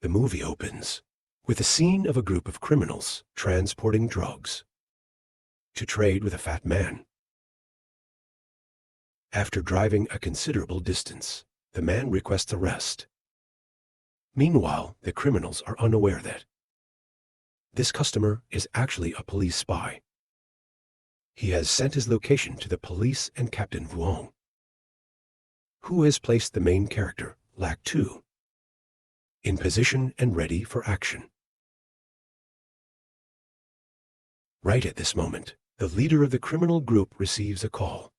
The movie opens with a scene of a group of criminals transporting drugs to trade with a fat man. After driving a considerable distance, the man requests a rest. Meanwhile, the criminals are unaware that this customer is actually a police spy. He has sent his location to the police and Captain Vuong, who has placed the main character, Lac 2, in position and ready for action. Right at this moment, the leader of the criminal group receives a call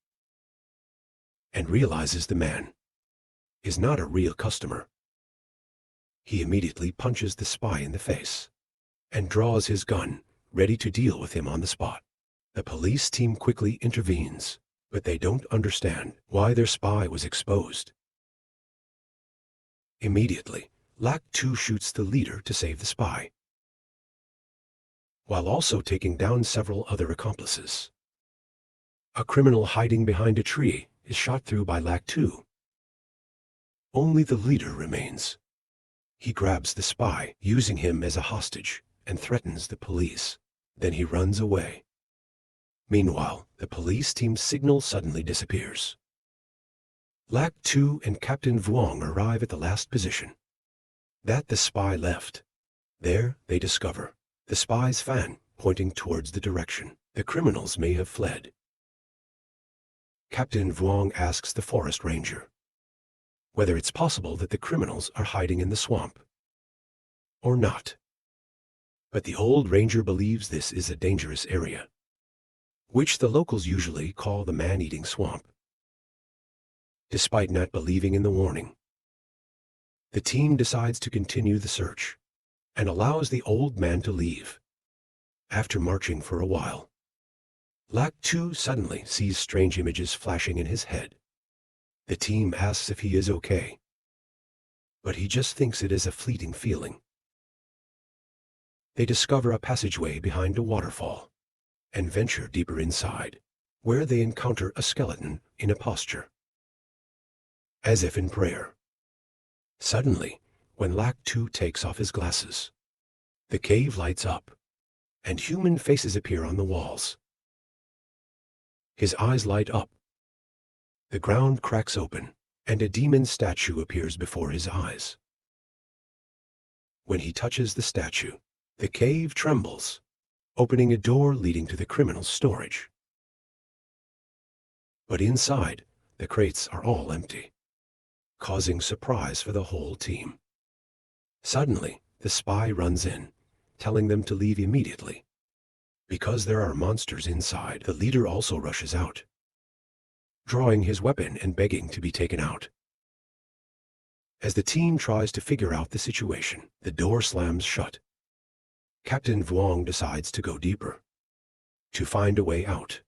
and realizes the man is not a real customer. He immediately punches the spy in the face and draws his gun, ready to deal with him on the spot. The police team quickly intervenes, but they don't understand why their spy was exposed. Immediately, Lac 2 shoots the leader to save the spy, while also taking down several other accomplices. A criminal hiding behind a tree is shot through by Lac 2. Only the leader remains. He grabs the spy, using him as a hostage, and threatens the police. Then he runs away. Meanwhile, the police team's signal suddenly disappears. Lac 2 and Captain Vuong arrive at the last position that the spy left. There they discover the spy's fan pointing towards the direction the criminals may have fled. Captain Vuong asks the forest ranger whether it's possible that the criminals are hiding in the swamp or not. But the old ranger believes this is a dangerous area, which the locals usually call the man-eating swamp. Despite not believing in the warning, the team decides to continue the search and allows the old man to leave. After marching for a while, Lac 2 suddenly sees strange images flashing in his head. The team asks if he is okay, but he just thinks it is a fleeting feeling. They discover a passageway behind a waterfall and venture deeper inside, where they encounter a skeleton in a posture as if in prayer. Suddenly, when Lac 2 takes off his glasses, the cave lights up, and human faces appear on the walls. His eyes light up. The ground cracks open, and a demon statue appears before his eyes. When he touches the statue, the cave trembles, opening a door leading to the criminal's storage. But inside, the crates are all empty, causing surprise for the whole team. Suddenly, the spy runs in, telling them to leave immediately. Because there are monsters inside, the leader also rushes out, drawing his weapon and begging to be taken out. As the team tries to figure out the situation, the door slams shut. Captain Vuong decides to go deeper to find a way out.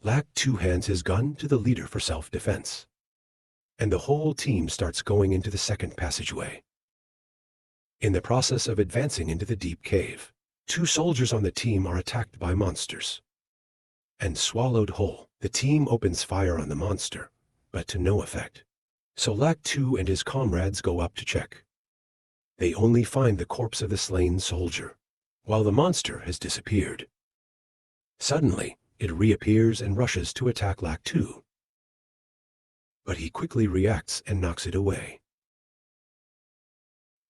Lac 2 hands his gun to the leader for self-defense, and the whole team starts going into the second passageway. In the process of advancing into the deep cave, 2 soldiers on the team are attacked by monsters and swallowed whole. The team opens fire on the monster, but to no effect. So Lac 2 and his comrades go up to check. They only find the corpse of the slain soldier, while the monster has disappeared. Suddenly, it reappears and rushes to attack Lac 2. But he quickly reacts and knocks it away.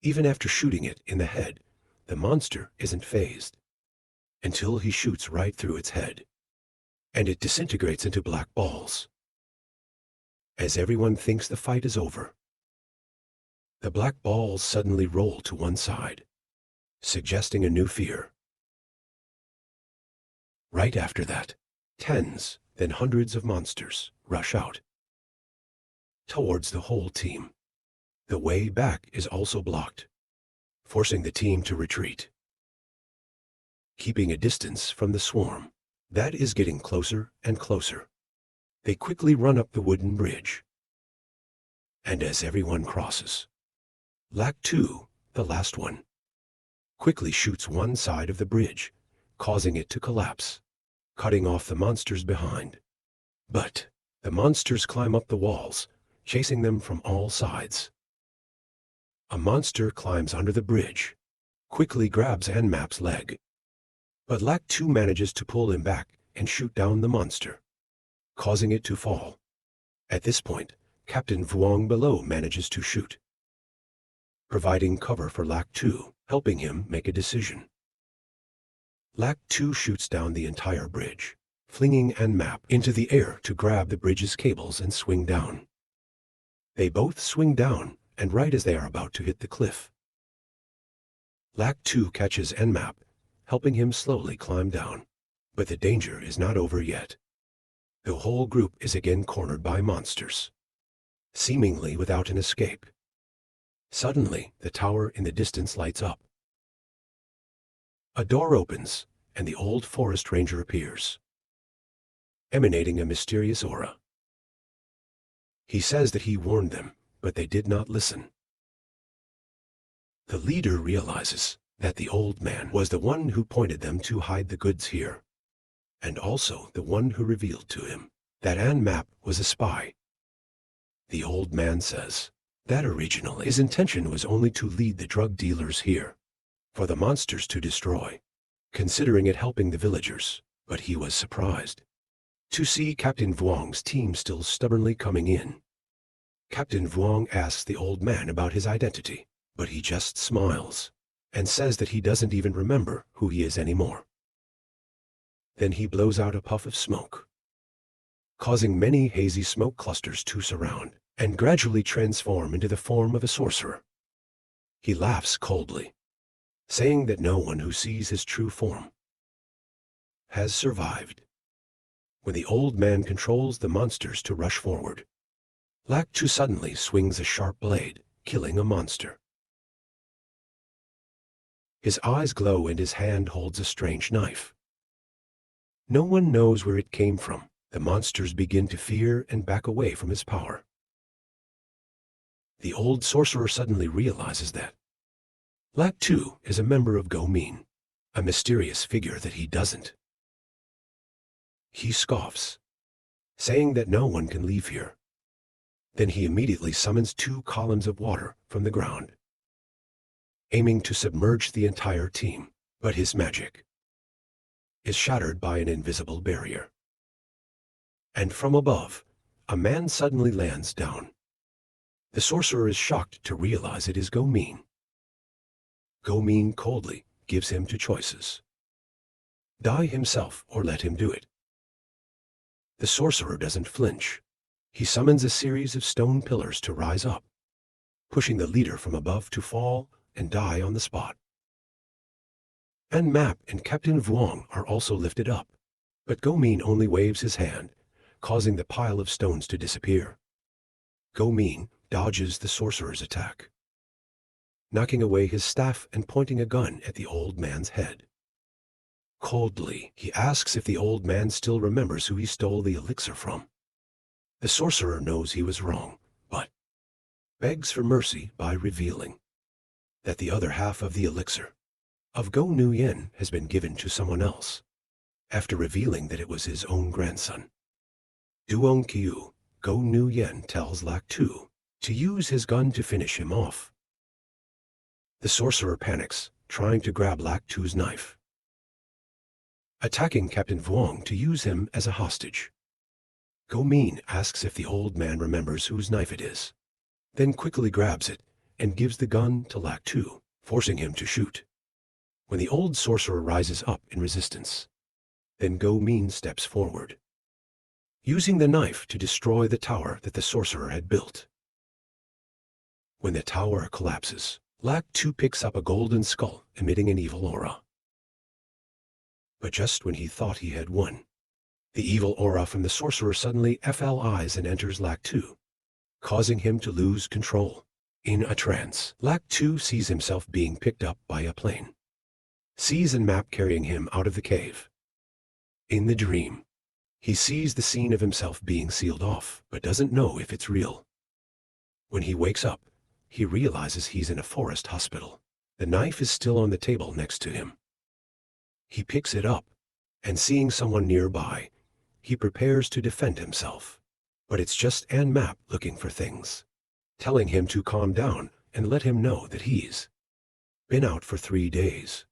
Even after shooting it in the head, the monster isn't fazed until he shoots right through its head, and it disintegrates into black balls. As everyone thinks the fight is over, the black balls suddenly roll to one side, suggesting a new fear. Right after that, tens, then hundreds of monsters rush out towards the whole team. The way back is also blocked, forcing the team to retreat, keeping a distance from the swarm that is getting closer and closer. They quickly run up the wooden bridge, and as everyone crosses, Lac 2, the last one, quickly shoots one side of the bridge, causing it to collapse, cutting off the monsters behind. But the monsters climb up the walls, chasing them from all sides. A monster climbs under the bridge, quickly grabs Anmap's leg. But Lac 2 manages to pull him back and shoot down the monster, causing it to fall. At this point, Captain Vuong below manages to shoot, providing cover for Lac 2, helping him make a decision. Lac 2 shoots down the entire bridge, flinging Anmap into the air to grab the bridge's cables and swing down. They both swing down, and right as they are about to hit the cliff, Lac 2 catches Anmap, helping him slowly climb down. But the danger is not over yet. The whole group is again cornered by monsters, seemingly without an escape. Suddenly, the tower in the distance lights up. A door opens, and the old forest ranger appears, emanating a mysterious aura. He says that he warned them, but they did not listen. The leader realizes that the old man was the one who pointed them to hide the goods here, and also the one who revealed to him that Anmap was a spy. The old man says that originally his intention was only to lead the drug dealers here, for the monsters to destroy, considering it helping the villagers, but he was surprised to see Captain Vuong's team still stubbornly coming in. Captain Vuong asks the old man about his identity, but he just smiles and says that he doesn't even remember who he is anymore. Then he blows out a puff of smoke, causing many hazy smoke clusters to surround and gradually transform into the form of a sorcerer. He laughs coldly, saying that no one who sees his true form has survived. When the old man controls the monsters to rush forward, Lac 2 suddenly swings a sharp blade, killing a monster. His eyes glow and his hand holds a strange knife. No one knows where it came from. The monsters begin to fear and back away from his power. The old sorcerer suddenly realizes that Lac 2 is a member of Go Min, a mysterious figure that he doesn't. He scoffs, saying that no one can leave here. Then he immediately summons 2 columns of water from the ground, aiming to submerge the entire team, but his magic is shattered by an invisible barrier. And from above, a man suddenly lands down. The sorcerer is shocked to realize it is Go Min. Go Min coldly gives him 2 choices: die himself or let him do it. The sorcerer doesn't flinch. He summons a series of stone pillars to rise up, pushing the leader from above to fall and die on the spot. Anmap and Captain Vuong are also lifted up, but Go Min only waves his hand, causing the pile of stones to disappear. Go Min dodges the sorcerer's attack, knocking away his staff and pointing a gun at the old man's head. Coldly, he asks if the old man still remembers who he stole the elixir from. The sorcerer knows he was wrong, but begs for mercy by revealing that the other half of the elixir of Go Nu Yen has been given to someone else, after revealing that it was his own grandson. Duong Qiu, Go Nu Yen tells Lac 2 to use his gun to finish him off. The sorcerer panics, trying to grab Lac 2's knife, attacking Captain Vuong to use him as a hostage. Go Min asks if the old man remembers whose knife it is, then quickly grabs it and gives the gun to Lac 2, forcing him to shoot. When the old sorcerer rises up in resistance, then Go Min steps forward, using the knife to destroy the tower that the sorcerer had built. When the tower collapses, Lac 2 picks up a golden skull emitting an evil aura. But just when he thought he had won, the evil aura from the sorcerer suddenly FLIs and enters Lac 2, causing him to lose control. In a trance, Lac 2 sees himself being picked up by a plane, sees Anmap carrying him out of the cave. In the dream, he sees the scene of himself being sealed off, but doesn't know if it's real. When he wakes up, he realizes he's in a forest hospital. The knife is still on the table next to him. He picks it up, and seeing someone nearby, he prepares to defend himself. But it's just Anmap looking for things, telling him to calm down and let him know that he's been out for 3 days.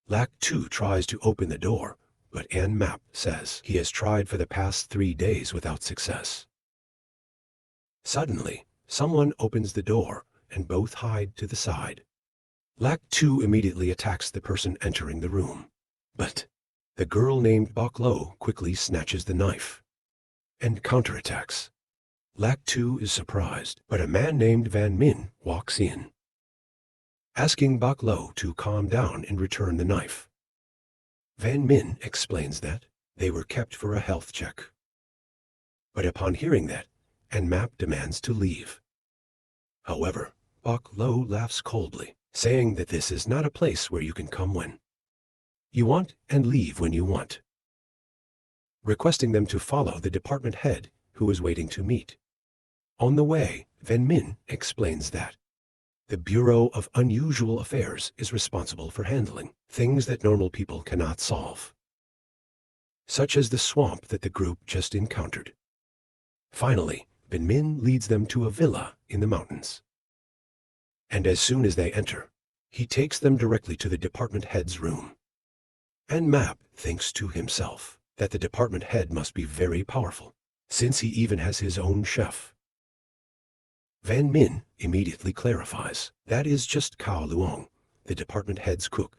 Lac 2 tries to open the door, but Animap says he has tried for the past 3 days without success. Suddenly, someone opens the door, and both hide to the side. Lac 2 immediately attacks the person entering the room. But the girl named Bok Lo quickly snatches the knife and counterattacks. Lac 2 is surprised, but a man named Van Min walks in, asking Bok Lo to calm down and return the knife. Van Min explains that they were kept for a health check. But upon hearing that, Animap demands to leave. However, Bok Lo laughs coldly, saying that this is not a place where you can come when you want and leave when you want, requesting them to follow the department head, who is waiting to meet. On the way, Van Min explains that the Bureau of Unusual Affairs is responsible for handling things that normal people cannot solve, such as the swamp that the group just encountered. Finally, Van Min leads them to a villa in the mountains. And as soon as they enter, he takes them directly to the department head's room. Animap thinks to himself that the department head must be very powerful, since he even has his own chef. Van Min immediately clarifies that is just Cao Luong, the department head's cook.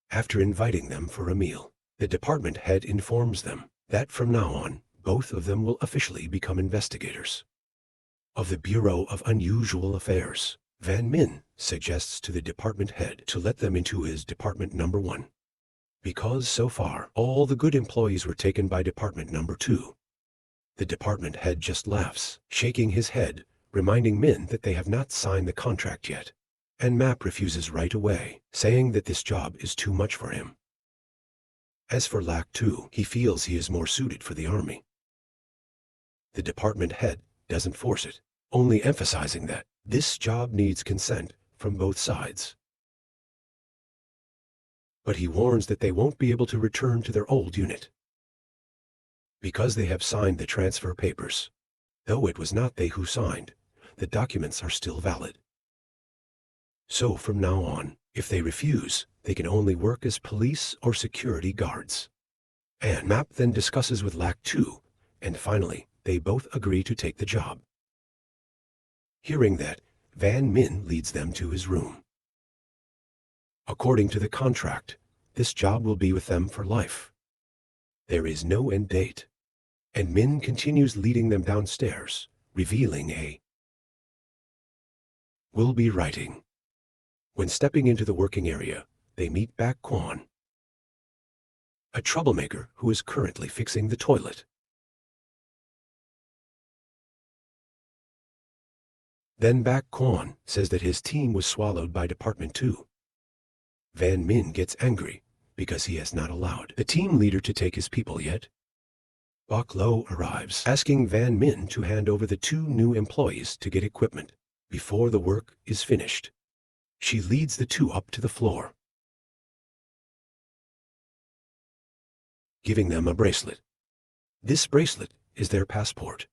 After inviting them for a meal, the department head informs them that from now on, both of them will officially become investigators of the Bureau of Unusual Affairs. Van Min suggests to the department head to let them into his department number 1, because so far all the good employees were taken by department number 2. The department head just laughs, shaking his head, reminding Min that they have not signed the contract yet. Animap refuses right away, saying that this job is too much for him. As for Lac 2, he feels he is more suited for the army. The department head doesn't force it, only emphasizing that this job needs consent from both sides. But he warns that they won't be able to return to their old unit, because they have signed the transfer papers. Though it was not they who signed, the documents are still valid. So from now on, if they refuse, they can only work as police or security guards. Animap then discusses with Lac 2, and finally, they both agree to take the job. Hearing that, Van Min leads them to his room. According to the contract, this job will be with them for life. There is no end date, and Min continues leading them downstairs, revealing a will be writing. When stepping into the working area, they meet Bak Quan, a troublemaker who is currently fixing the toilet. Then Bak Quan says that his team was swallowed by Department 2. Van Min gets angry because he has not allowed the team leader to take his people yet. Bok Lo arrives, asking Van Min to hand over the 2 new employees to get equipment before the work is finished. She leads the 2 up to the floor, giving them a bracelet. This bracelet is their passport,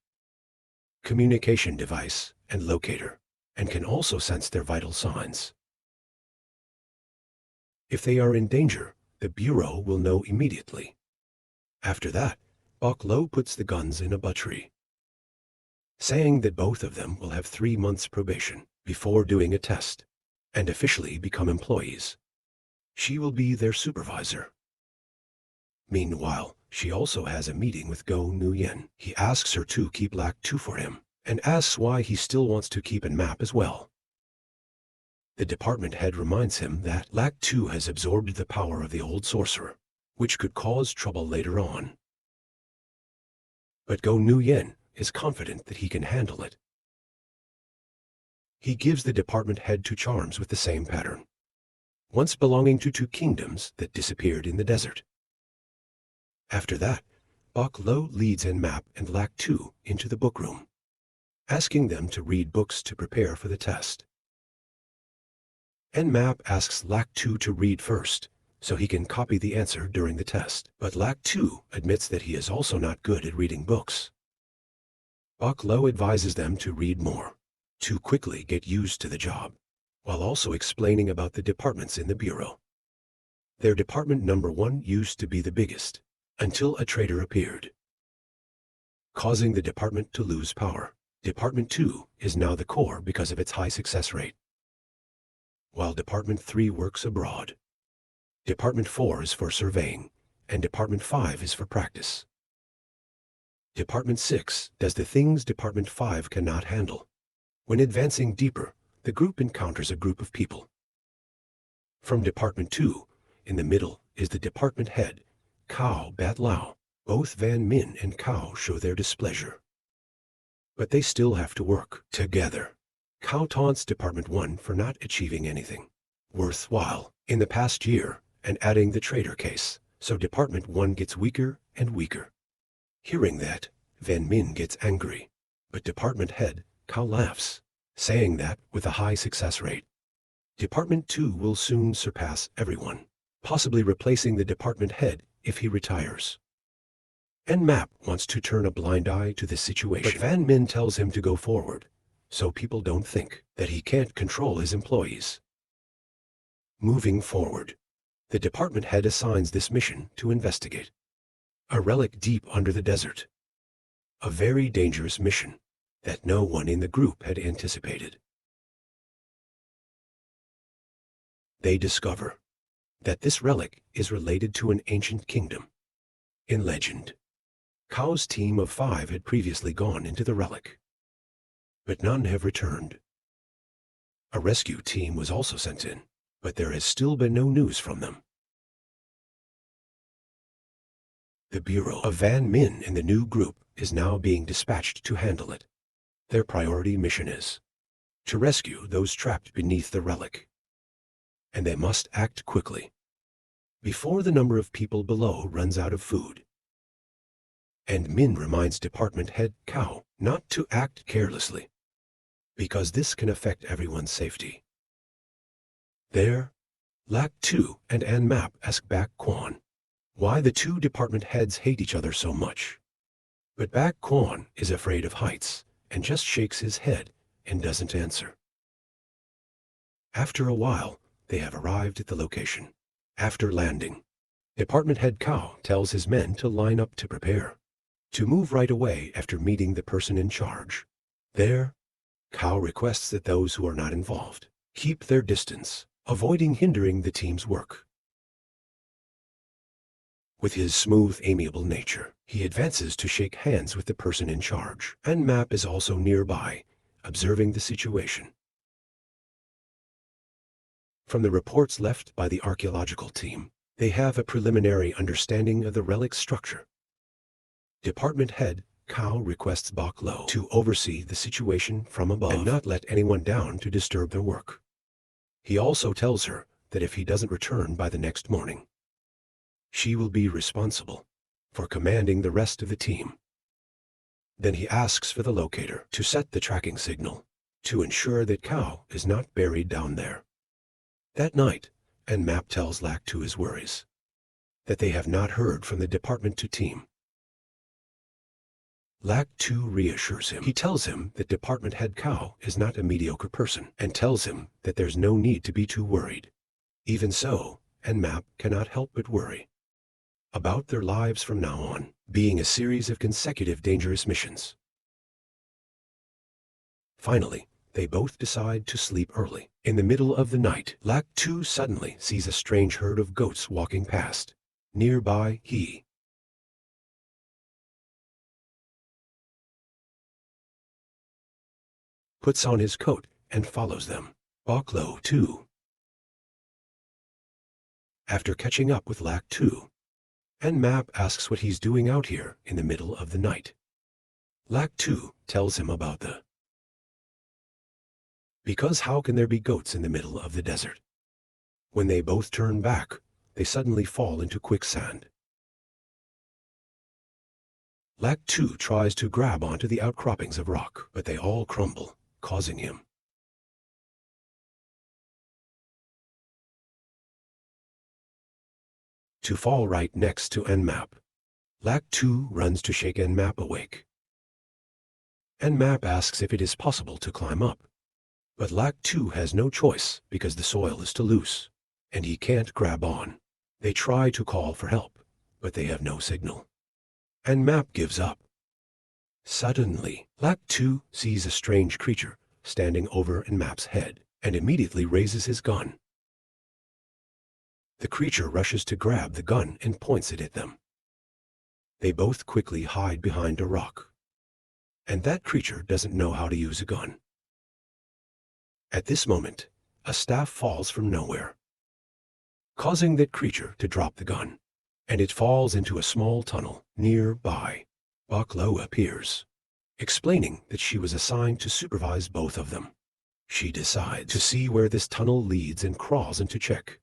communication device, and locator, and can also sense their vital signs. If they are in danger, the Bureau will know immediately. After that, Bok Lo puts the guns in a buttery, saying that both of them will have 3 months probation before doing a test and officially become employees. She will be their supervisor. Meanwhile, she also has a meeting with Go Nguyen. He asks her to keep Lac 2 for him, and asks why he still wants to keep Animap as well. The department head reminds him that Lac 2 has absorbed the power of the old sorcerer, which could cause trouble later on. But Go Nguyen is confident that he can handle it. He gives the department head 2 charms with the same pattern, once belonging to 2 kingdoms that disappeared in the desert. After that, Bok Lo leads Animap and Lac 2 into the book room, asking them to read books to prepare for the test. Animap asks Lac 2 to read first, so he can copy the answer during the test. But Lac 2 admits that he is also not good at reading books. Bok Lo advises them to read more, to quickly get used to the job, while also explaining about the departments in the bureau. Their department number 1 used to be the biggest, until a traitor appeared, causing the department to lose power. Department 2 is now the core because of its high success rate, while Department 3 works abroad. Department 4 is for surveying, and Department 5 is for practice. Department 6 does the things Department 5 cannot handle. When advancing deeper, the group encounters a group of people. From Department 2, in the middle, is the department head, Cao Bat Lao. Both Van Min and Cao show their displeasure, but they still have to work together. Cao taunts Department 1 for not achieving anything worthwhile in the past year and adding the traitor case, so Department 1 gets weaker and weaker. Hearing that, Van Min gets angry, but department head Cao laughs, saying that with a high success rate, Department 2 will soon surpass everyone, possibly replacing the department head if he retires. And Map wants to turn a blind eye to the situation, but Van Min tells him to go forward, so people don't think that he can't control his employees. Moving forward, the department head assigns this mission to investigate a relic deep under the desert. A very dangerous mission that no one in the group had anticipated. They discover that this relic is related to an ancient kingdom. In legend, Cao's team of 5 had previously gone into the relic, but none have returned. A rescue team was also sent in, but there has still been no news from them. The Bureau of Van Min in the new group is now being dispatched to handle it. Their priority mission is to rescue those trapped beneath the relic, and they must act quickly before the number of people below runs out of food. And Min reminds department head Cao not to act carelessly, because this can affect everyone's safety. There, Lac Tu and An Map ask Bac Quan why the 2 department heads hate each other so much. But Bac Quan is afraid of heights and just shakes his head and doesn't answer. After a while, they have arrived at the location. After landing, department head Cao tells his men to line up to prepare, to move right away after meeting the person in charge. There, Cao requests that those who are not involved keep their distance, avoiding hindering the team's work. With his smooth, amiable nature, he advances to shake hands with the person in charge, and Map is also nearby, observing the situation. From the reports left by the archaeological team, they have a preliminary understanding of the relic's structure. Department head Cao requests Bok Lo to oversee the situation from above and not let anyone down to disturb their work. He also tells her that if he doesn't return by the next morning, she will be responsible for commanding the rest of the team. Then he asks for the locator to set the tracking signal to ensure that Cao is not buried down there. That night, and Map tells Lac Tu his worries, that they have not heard from the Department 2 team. Lac Tu reassures him. He tells him that department head Cao is not a mediocre person and tells him that there's no need to be too worried. Even so, and Map cannot help but worry about their lives from now on, being a series of consecutive dangerous missions. Finally, they both decide to sleep early. In the middle of the night, Lac Tu suddenly sees a strange herd of goats walking past. Nearby, he puts on his coat and follows them. Bok Lo, too. After catching up with Lac Tu, and Map asks what he's doing out here in the middle of the night. Lac Tu tells him about because how can there be goats in the middle of the desert? When they both turn back, they suddenly fall into quicksand. Lac Tu tries to grab onto the outcroppings of rock, but they all crumble, causing him to fall right next to Nmap. Lac Tu runs to shake Nmap awake. Nmap asks if it is possible to climb up, But Lac 2 has no choice because the soil is too loose, and he can't grab on. They try to call for help, but they have no signal. And Map gives up. Suddenly, Lac 2 sees a strange creature standing over in Map's head, and immediately raises his gun. The creature rushes to grab the gun and points it at them. They both quickly hide behind a rock. And that creature doesn't know how to use a gun. At this moment, a staff falls from nowhere, causing that creature to drop the gun, and it falls into a small tunnel nearby. Bok Lo appears, explaining that she was assigned to supervise both of them. She decides to see where this tunnel leads and crawls in to check.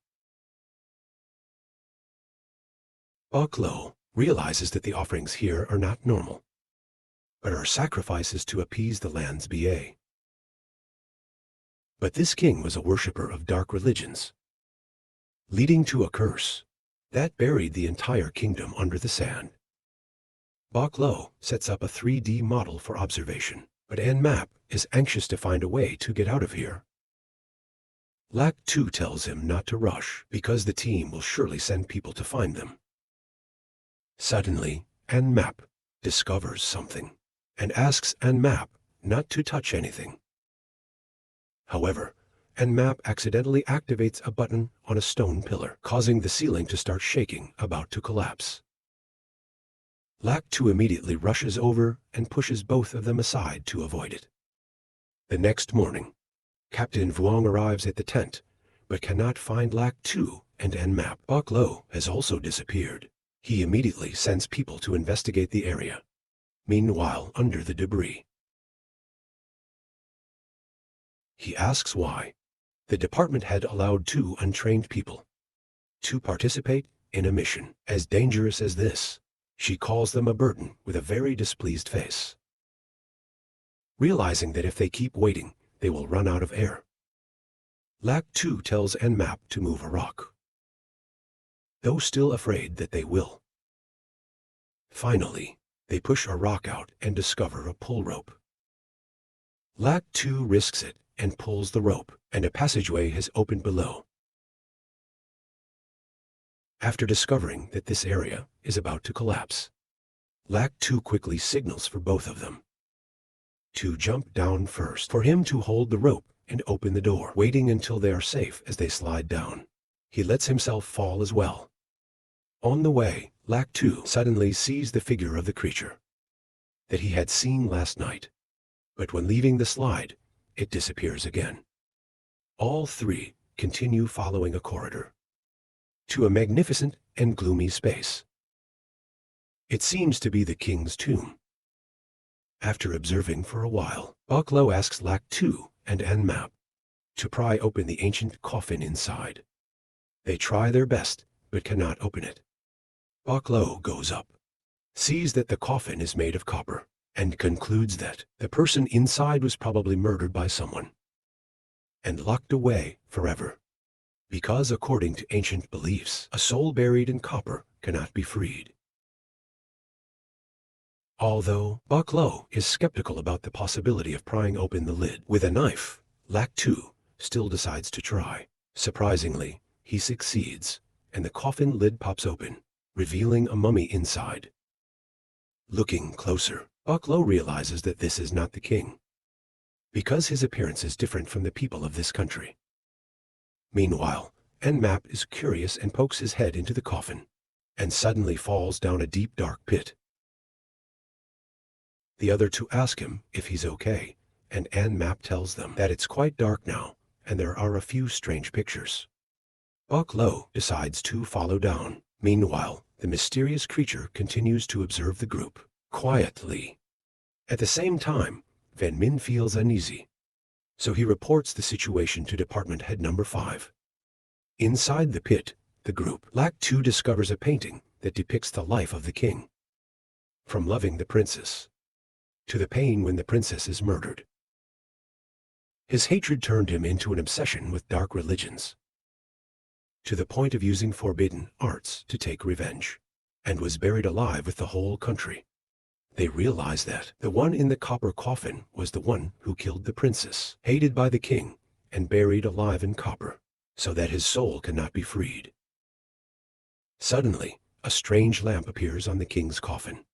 Bok Lo realizes that the offerings here are not normal, but are sacrifices to appease the land's BA. But this king was a worshipper of dark religions, leading to a curse that buried the entire kingdom under the sand. Bok Lo sets up a 3D model for observation, but Map is anxious to find a way to get out of here. Lac 2 tells him not to rush because the team will surely send people to find them. Suddenly, Map discovers something and asks Map not to touch anything. However, Map accidentally activates a button on a stone pillar, causing the ceiling to start shaking, about to collapse. Lac 2 immediately rushes over and pushes both of them aside to avoid it. The next morning, Captain Vuong arrives at the tent, but cannot find Lac 2 and Map. Bok Lo has also disappeared. He immediately sends people to investigate the area. Meanwhile, under the debris, he asks why the department had allowed 2 untrained people to participate in a mission as dangerous as this. She calls them a burden with a very displeased face, realizing that if they keep waiting, they will run out of air. Lac 2 tells Map to move a rock, though still afraid that they will. Finally, they push a rock out and discover a pull rope. Lac 2 risks it and pulls the rope, and a passageway has opened below. After discovering that this area is about to collapse, Lac 2 quickly signals for both of them to jump down first, for him to hold the rope and open the door, waiting until they are safe as they slide down. He lets himself fall as well. On the way, Lac 2 suddenly sees the figure of the creature that he had seen last night, but when leaving the slide, it disappears again. All 3 continue following a corridor to a magnificent and gloomy space. It seems to be the king's tomb. After observing for a while, Bok Lo asks Lac 2 and Map to pry open the ancient coffin inside. They try their best, but cannot open it. Bok Lo goes up, sees that the coffin is made of copper, and concludes that the person inside was probably murdered by someone and locked away forever, because according to ancient beliefs, a soul buried in copper cannot be freed. Although Bok Lo is skeptical about the possibility of prying open the lid with a knife, Lac 2 still decides to try. Surprisingly, he succeeds, and the coffin lid pops open, revealing a mummy inside. Looking closer, Bok Lo realizes that this is not the king, because his appearance is different from the people of this country. Meanwhile, Map is curious and pokes his head into the coffin, and suddenly falls down a deep dark pit. The other 2 ask him if he's okay, and Map tells them that it's quite dark now, and there are a few strange pictures. Bok Lo decides to follow down. Meanwhile, the mysterious creature continues to observe the group quietly. At the same time, Van Min feels uneasy, so he reports the situation to Department Head Number 5. Inside the pit, the group Lac 2 discovers a painting that depicts the life of the king, from loving the princess to the pain when the princess is murdered. His hatred turned him into an obsession with dark religions, to the point of using forbidden arts to take revenge, and was buried alive with the whole country. They realize that the one in the copper coffin was the one who killed the princess, hated by the king, and buried alive in copper, so that his soul cannot be freed. Suddenly, a strange lamp appears on the king's coffin.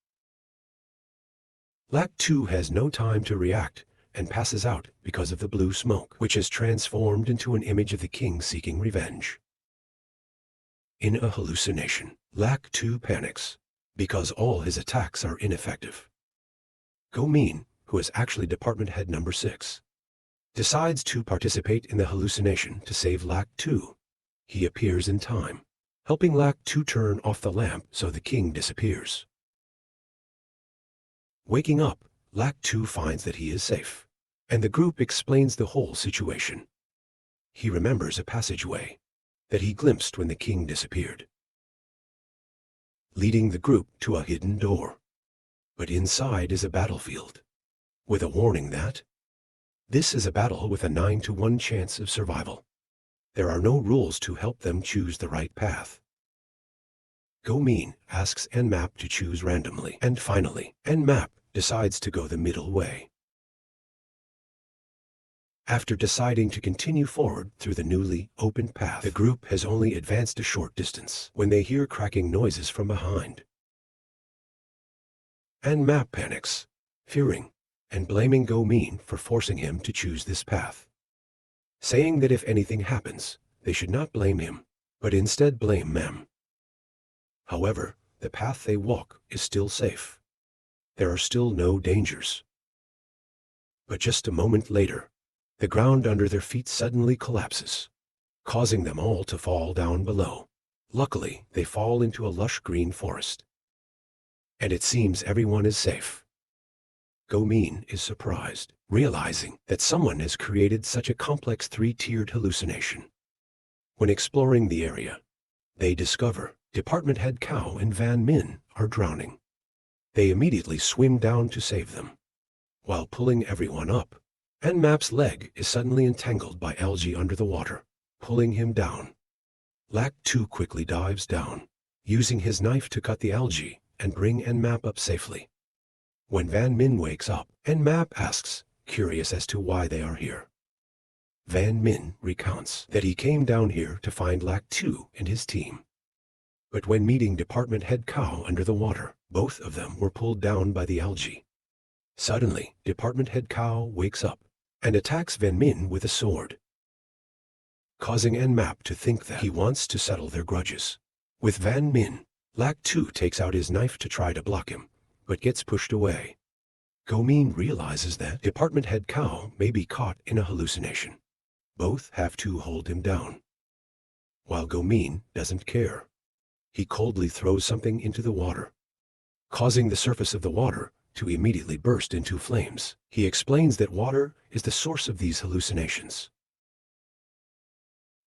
Lac 2 has no time to react and passes out because of the blue smoke, which is transformed into an image of the king seeking revenge. In a hallucination, Lac 2 panics because all his attacks are ineffective. Go-Min, who is actually department head number 6, decides to participate in the hallucination to save Lac 2. He appears in time, helping Lac 2 turn off the lamp so the king disappears. Waking up, Lac 2 finds that he is safe, and the group explains the whole situation. He remembers a passageway that he glimpsed when the king disappeared, leading the group to a hidden door. But inside is a battlefield, with a warning that this is a battle with a 9-to-1 chance of survival. There are no rules to help them choose the right path. Go-Min asks Nmap to choose randomly, and finally, Nmap decides to go the middle way. After deciding to continue forward through the newly opened path, the group has only advanced a short distance when they hear cracking noises from behind. Nmap panics, fearing and blaming Go-Min for forcing him to choose this path, saying that if anything happens, they should not blame him, but instead blame Mem. However, the path they walk is still safe. There are still no dangers. But just a moment later, the ground under their feet suddenly collapses, causing them all to fall down below. Luckily, they fall into a lush green forest, and it seems everyone is safe. Go-Min is surprised, realizing that someone has created such a complex 3-tiered hallucination. When exploring the area, they discover Department Head Cow and Van Min are drowning. They immediately swim down to save them, while pulling everyone up. Nmap's leg is suddenly entangled by algae under the water, pulling him down. Lac 2 quickly dives down, using his knife to cut the algae and bring Nmap up safely. When Van Min wakes up, Nmap asks, curious as to why they are here. Van Min recounts that he came down here to find Lac 2 and his team. But when meeting Department Head Cow under the water, both of them were pulled down by the algae. Suddenly, Department Head Cow wakes up and attacks Van Min with a sword, causing Nmap to think that he wants to settle their grudges. With Van Min, Lac 2 takes out his knife to try to block him, but gets pushed away. Go-Min realizes that Department Head Cow may be caught in a hallucination. Both have to hold him down, while Go-Min doesn't care. He coldly throws something into the water, causing the surface of the water to immediately burst into flames. He explains that water is the source of these hallucinations.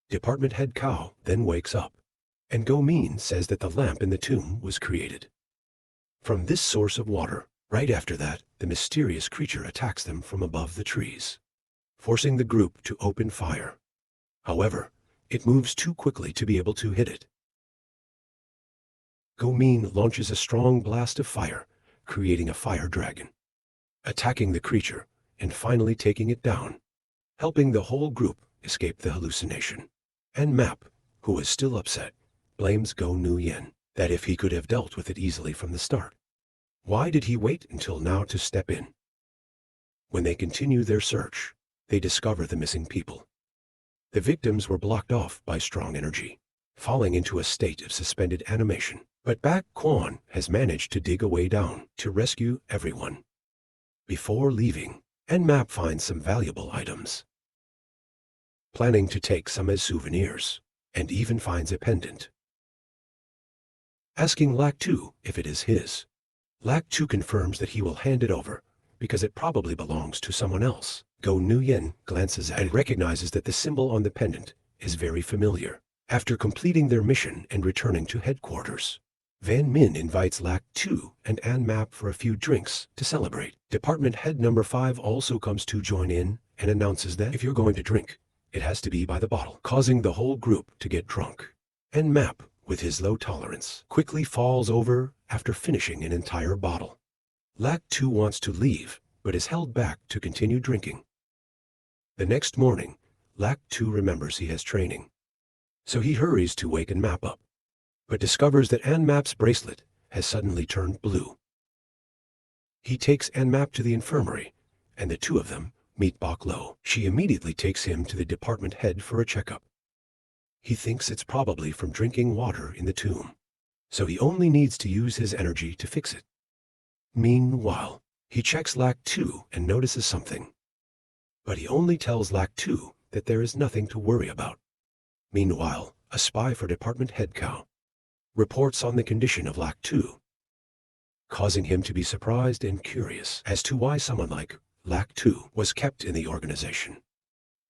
Department Head Cow then wakes up, and Go-Min says that the lamp in the tomb was created from this source of water. Right after that, the mysterious creature attacks them from above the trees, forcing the group to open fire. However, it moves too quickly to be able to hit it. Go-Min launches a strong blast of fire, creating a fire dragon, attacking the creature and finally taking it down, helping the whole group escape the hallucination. Nmap, who is still upset, blames Go-Nuyen that if he could have dealt with it easily from the start, why did he wait until now to step in? When they continue their search, they discover the missing people. The victims were blocked off by strong energy, falling into a state of suspended animation. But Bak Quan has managed to dig a way down to rescue everyone. Before leaving, Nmap finds some valuable items, planning to take some as souvenirs, and even finds a pendant, asking Lac 2 if it is his. Lac 2 confirms that he will hand it over because it probably belongs to someone else. Go-Nuyen glances at it and recognizes that the symbol on the pendant is very familiar. After completing their mission and returning to headquarters, Van Min invites Lac 2 and Nmap for a few drinks to celebrate. Department Head number 5 also comes to join in and announces that if you're going to drink, it has to be by the bottle, causing the whole group to get drunk. Nmap, with his low tolerance, quickly falls over after finishing an entire bottle. Lac 2 wants to leave, but is held back to continue drinking. The next morning, Lac 2 remembers he has training. So he hurries to wake Map up, but discovers that Map's bracelet has suddenly turned blue. He takes Map to the infirmary, and the two of them meet Lo. She immediately takes him to the department head for a checkup. He thinks it's probably from drinking water in the tomb, so he only needs to use his energy to fix it. Meanwhile, he checks Lac 2 and notices something. But he only tells Lac 2 that there is nothing to worry about. Meanwhile, a spy for department head Cow reports on the condition of Lac 2, causing him to be surprised and curious as to why someone like Lac 2 was kept in the organization.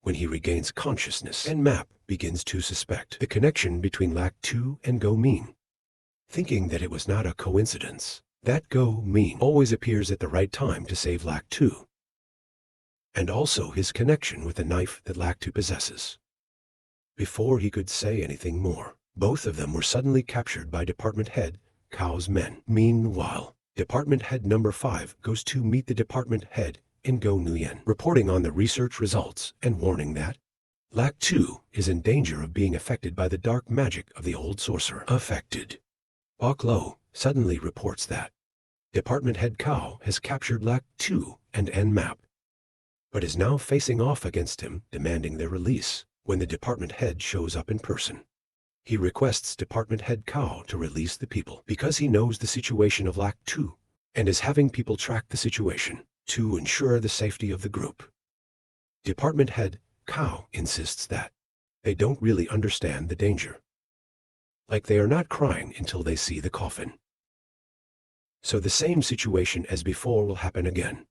When he regains consciousness, Map begins to suspect the connection between Lac 2 and Go Mean, thinking that it was not a coincidence that Go Mean always appears at the right time to save Lac 2, and also his connection with the knife that Lac 2 possesses. Before he could say anything more, both of them were suddenly captured by department head Cow's men. Meanwhile, department head number 5 goes to meet the department head in Go Nguyen, reporting on the research results and warning that Lac 2 is in danger of being affected by the dark magic of the old sorcerer. Affected. Lo suddenly reports that department head Cow has captured Lac 2 and Map, but is now facing off against him, demanding their release. When the department head shows up in person, he requests department head Cow to release the people because he knows the situation of Lac 2 and is having people track the situation to ensure the safety of the group. Department head Cow insists that they don't really understand the danger, like they are not crying until they see the coffin. So the same situation as before will happen again.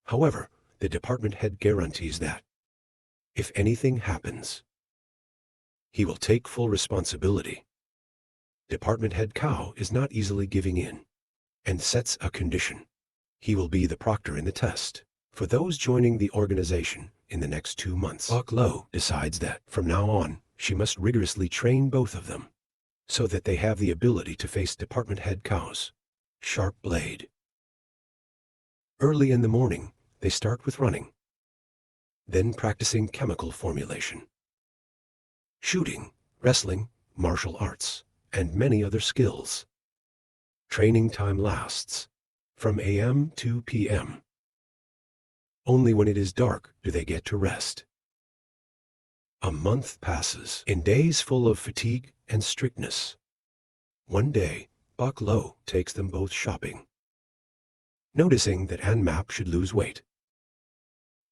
However, the department head guarantees that if anything happens, he will take full responsibility. Department head Cow is not easily giving in and sets a condition. He will be the proctor in the test for those joining the organization in the next 2 months. Lo decides that from now on, she must rigorously train both of them so that they have the ability to face department head Cow's sharp blade. Early in the morning, they start with running, then practicing chemical formulation, shooting, wrestling, martial arts, and many other skills. Training time lasts from AM to PM. Only when it is dark do they get to rest. A month passes in days full of fatigue and strictness. One day, Lo takes them both shopping, noticing that Map should lose weight,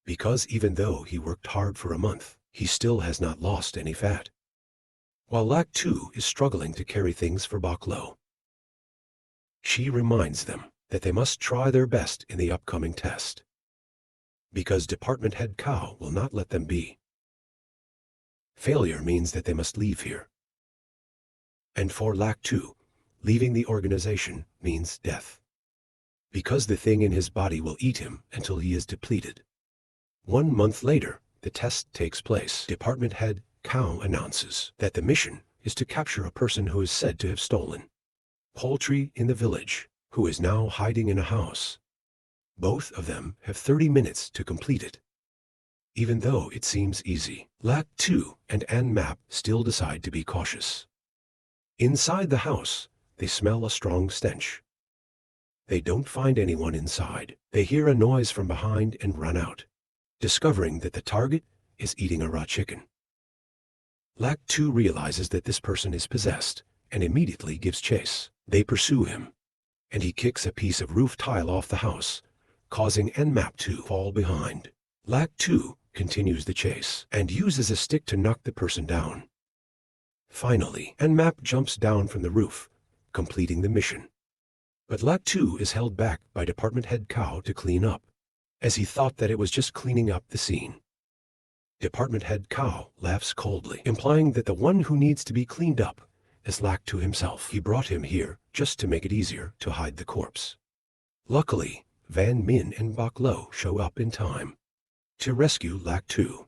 because even though he worked hard for a month, he still has not lost any fat, while Lac 2 is struggling to carry things for Lo. She reminds them that they must try their best in the upcoming test, because department head Cow will not let them be. Failure means that they must leave here. And for Lac 2, leaving the organization means death, because the thing in his body will eat him until he is depleted. 1 month later, the test takes place. Department head Cow announces that the mission is to capture a person who is said to have stolen poultry in the village, who is now hiding in a house. Both of them have 30 minutes to complete it. Even though it seems easy, Lac 2 and Map still decide to be cautious. Inside the house, they smell a strong stench. They don't find anyone inside. They hear a noise from behind and run out, discovering that the target is eating a raw chicken. Lac 2 realizes that this person is possessed and immediately gives chase. They pursue him, and he kicks a piece of roof tile off the house, causing Map to fall behind. Lac 2 continues the chase and uses a stick to knock the person down. Finally, Map jumps down from the roof, completing the mission. But Lac 2 is held back by department head Cow to clean up, as he thought that it was just cleaning up the scene. Department head Cow laughs coldly, implying that the one who needs to be cleaned up is Lac 2 himself. He brought him here just to make it easier to hide the corpse. Luckily, Van Min and Lo show up in time to rescue Lac 2,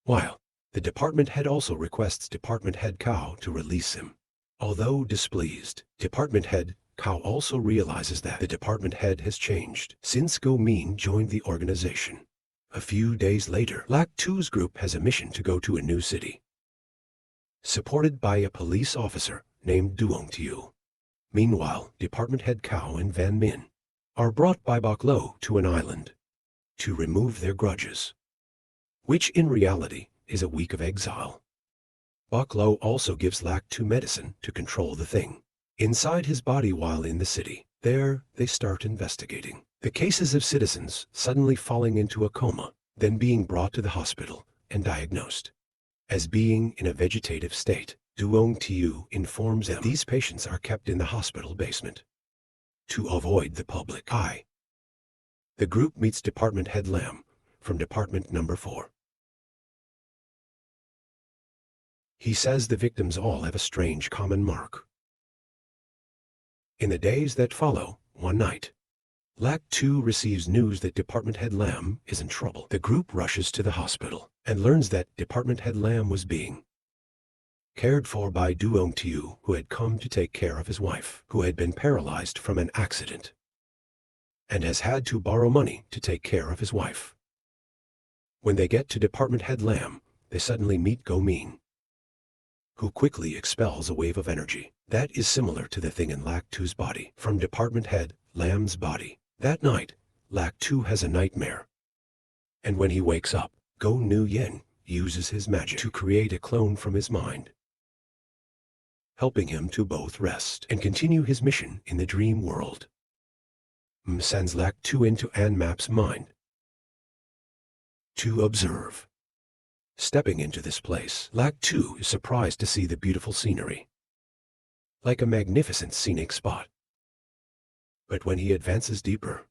while the department head also requests department head Cow to release him. Although displeased, department head Kao also realizes that the department head has changed since Go Min joined the organization. A few days later, Lak 2's group has a mission to go to a new city, supported by a police officer named Duong Tiu. Meanwhile, department head Kao and Van Min are brought by Bok Lo to an island to remove their grudges, which in reality is a week of exile. Bok Lo also gives Lak 2 medicine to control the thing inside his body while in the city. There, they start investigating the cases of citizens suddenly falling into a coma, then being brought to the hospital and diagnosed as being in a vegetative state. Duong Tiu informs them these patients are kept in the hospital basement to avoid the public eye. The group meets Department Head Lam from Department Number 4. He says the victims all have a strange common mark. In the days that follow, one night, Lak 2 receives news that Department Head Lam is in trouble. The group rushes to the hospital and learns that Department Head Lam was being cared for by Duong Tiu, who had come to take care of his wife, who had been paralyzed from an accident and has had to borrow money to take care of his wife. When they get to Department Head Lam, they suddenly meet Go Min, who quickly expels a wave of energy that is similar to the thing in Lak 2's body from Department Head Lam's body. That night, Lak 2 has a nightmare, and when he wakes up, Go Nu-Yen uses his magic to create a clone from his mind, helping him to both rest and continue his mission in the dream world. Sends Lak 2 into Anmap's mind to observe. Stepping into this place, Lak 2 is surprised to see the beautiful scenery, like a magnificent scenic spot. But when he advances deeper,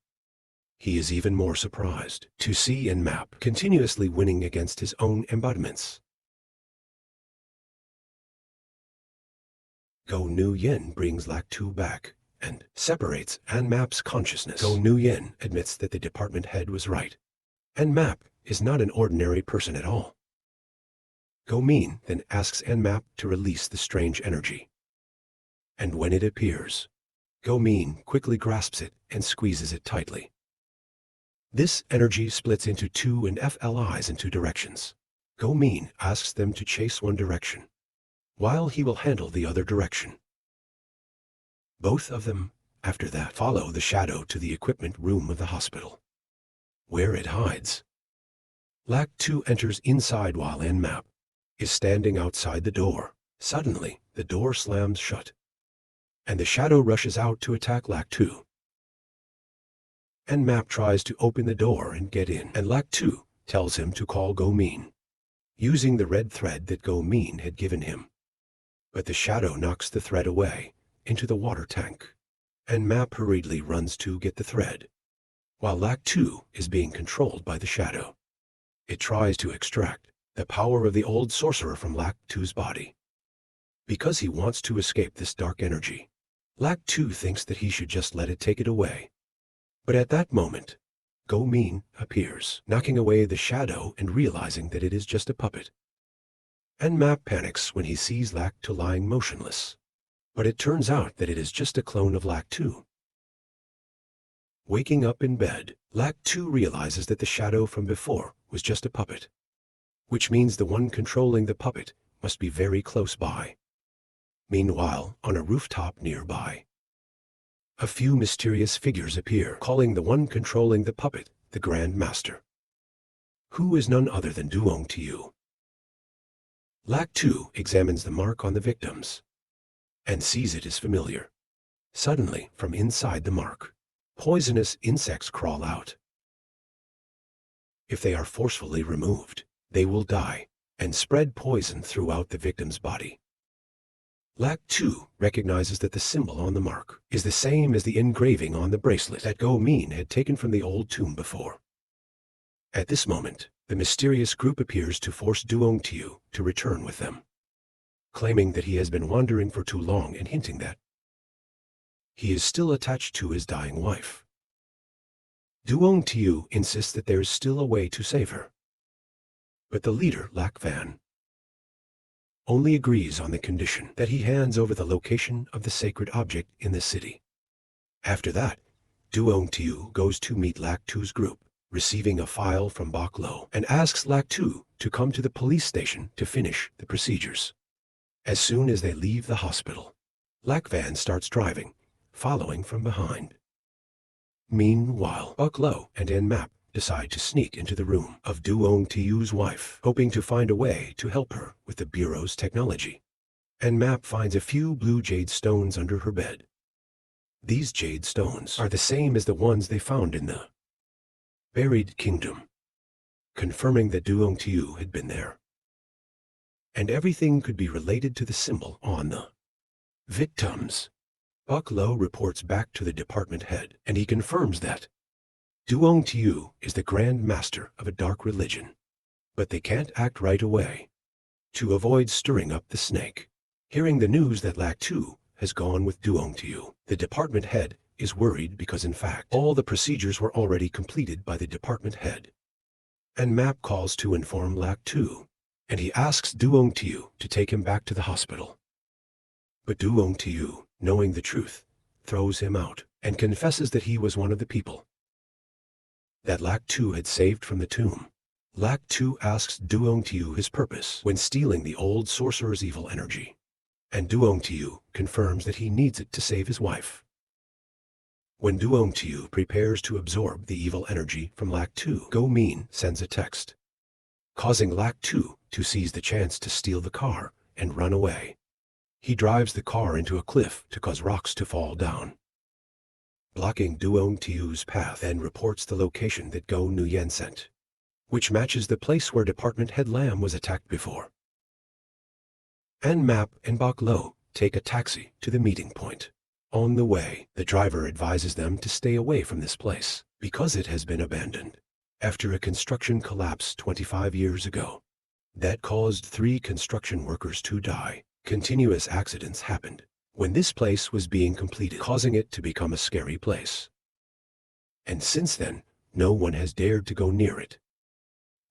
he is even more surprised to see Anmap continuously winning against his own embodiments. Go Nu-Yen brings Lak 2 back and separates Anmap's consciousness. Go Nu-Yen admits that the department head was right. Anmap is not an ordinary person at all. Go Min then asks Anmap to release the strange energy. And when it appears, Go Min quickly grasps it and squeezes it tightly. This energy splits into 2 and FLIs in 2 directions. Go Min asks them to chase one direction, while he will handle the other direction. Both of them, after that, follow the shadow to the equipment room of the hospital, where it hides. Lak 2 enters inside while Anmap is standing outside the door. Suddenly, the door slams shut, and the shadow rushes out to attack Lak 2. Anmap tries to open the door and get in, and Lak 2 tells him to call Go Min, using the red thread that Go Min had given him. But the shadow knocks the thread away into the water tank. Anmap hurriedly runs to get the thread, while Lak 2 is being controlled by the shadow. It tries to extract the power of the old sorcerer from Lak 2's body. Because he wants to escape this dark energy, Lak 2 thinks that he should just let it take it away. But at that moment, Go Min appears, knocking away the shadow and realizing that it is just a puppet. Anmap panics when he sees Lak 2 lying motionless, but it turns out that it is just a clone of Lak 2. Waking up in bed, Lak 2 realizes that the shadow from before was just a puppet, which means the one controlling the puppet must be very close by. Meanwhile, on a rooftop nearby, a few mysterious figures appear, calling the one controlling the puppet the Grand Master, who is none other than Duong Tiu. Lak 2 examines the mark on the victims and sees it is familiar. Suddenly, from inside the mark, poisonous insects crawl out. If they are forcefully removed, they will die and spread poison throughout the victim's body. Lak 2 recognizes that the symbol on the mark is the same as the engraving on the bracelet that Go Min had taken from the old tomb before. At this moment, the mysterious group appears to force Duong Tiu to return with them, claiming that he has been wandering for too long and hinting that he is still attached to his dying wife. Duong Tiu insists that there is still a way to save her, but the leader, Lak Van, only agrees on the condition that he hands over the location of the sacred object in the city. After that, Duong Tiu goes to meet Lak Tu's group, receiving a file from Bok Lo, and asks Lak Tu to come to the police station to finish the procedures. As soon as they leave the hospital, Lak Van starts driving, following from behind. Meanwhile, Bok Lo and Map decide to sneak into the room of Duong Tiu's wife, hoping to find a way to help her with the Bureau's technology. Map finds a few blue jade stones under her bed. These jade stones are the same as the ones they found in the buried kingdom, confirming that Duong Tiu had been there. And everything could be related to the symbol on the victims. Bok Lo reports back to the department head, and he confirms that Duong Tiu is the Grand Master of a dark religion, but they can't act right away to avoid stirring up the snake. Hearing the news that Lak Tu has gone with Duong Tiu, the department head is worried because in fact all the procedures were already completed by the department head. And Map calls to inform Lak Tu, and he asks Duong Tiu to take him back to the hospital. But Duong Tiu, knowing the truth, throws him out and confesses that he was one of the people that Lak Tu had saved from the tomb. Lak Tu asks Duong Tiu his purpose when stealing the old sorcerer's evil energy, and Duong Tiu confirms that he needs it to save his wife. When Duong Tiu prepares to absorb the evil energy from Lak Tu, Go Min sends a text, causing Lak Tu to seize the chance to steal the car and run away. He drives the car into a cliff to cause rocks to fall down, blocking Duong Tiu's path, and reports the location that Go Nuyen sent, which matches the place where Department Head Lam was attacked before. And Map and Bok Lo take a taxi to the meeting point. On the way, the driver advises them to stay away from this place because it has been abandoned after a construction collapse 25 years ago that caused 3 construction workers to die. Continuous accidents happened when this place was being completed, causing it to become a scary place. And since then, no one has dared to go near it.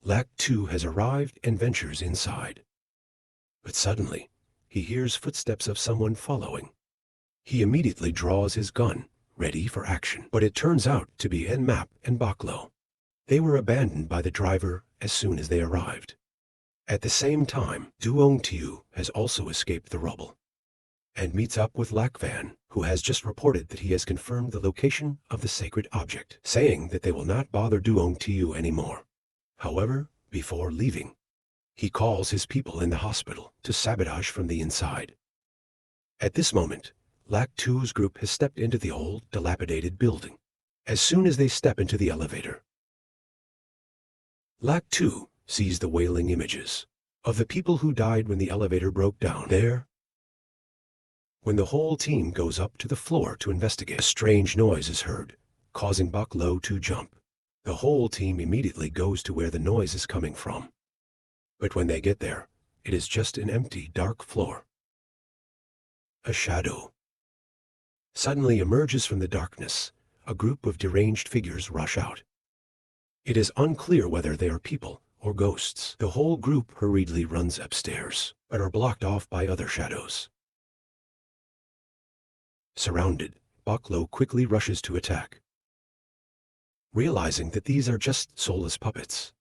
Lak Tu has arrived and ventures inside. But suddenly, he hears footsteps of someone following. He immediately draws his gun, ready for action, but it turns out to be Map and Bok Lo. They were abandoned by the driver as soon as they arrived. At the same time, Duong Tiu has also escaped the rubble and meets up with Lak Van, who has just reported that he has confirmed the location of the sacred object, saying that they will not bother Duong Tiu anymore. However, before leaving, he calls his people in the hospital to sabotage from the inside. At this moment, Lak Tu's group has stepped into the old, dilapidated building. As soon as they step into the elevator, Lak Tu sees the wailing images of the people who died when the elevator broke down there. When the whole team goes up to the floor to investigate, a strange noise is heard, causing Bok Lo to jump. The whole team immediately goes to where the noise is coming from. But when they get there, it is just an empty, dark floor. A shadow suddenly emerges from the darkness. A group of deranged figures rush out. It is unclear whether they are people or ghosts. The whole group hurriedly runs upstairs, but are blocked off by other shadows. Surrounded, Bok Lo quickly rushes to attack, realizing that these are just soulless puppets.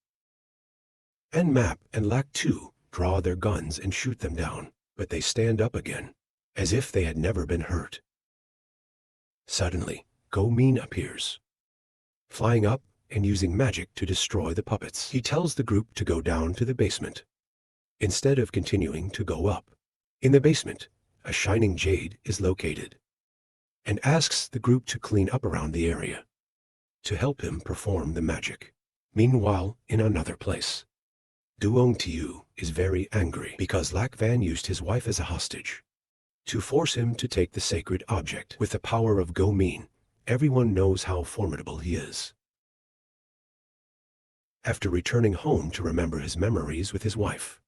Map and Lak Tu draw their guns and shoot them down, but they stand up again, as if they had never been hurt. Suddenly, Go Min appears, flying up and using magic to destroy the puppets. He tells the group to go down to the basement, instead of continuing to go up. In the basement, a shining jade is located, and asks the group to clean up around the area to help him perform the magic. Meanwhile, in another place, Duong Tiu is very angry because Lak Van used his wife as a hostage to force him to take the sacred object. With the power of Go Min, everyone knows how formidable he is. After returning home to remember his memories with his wife,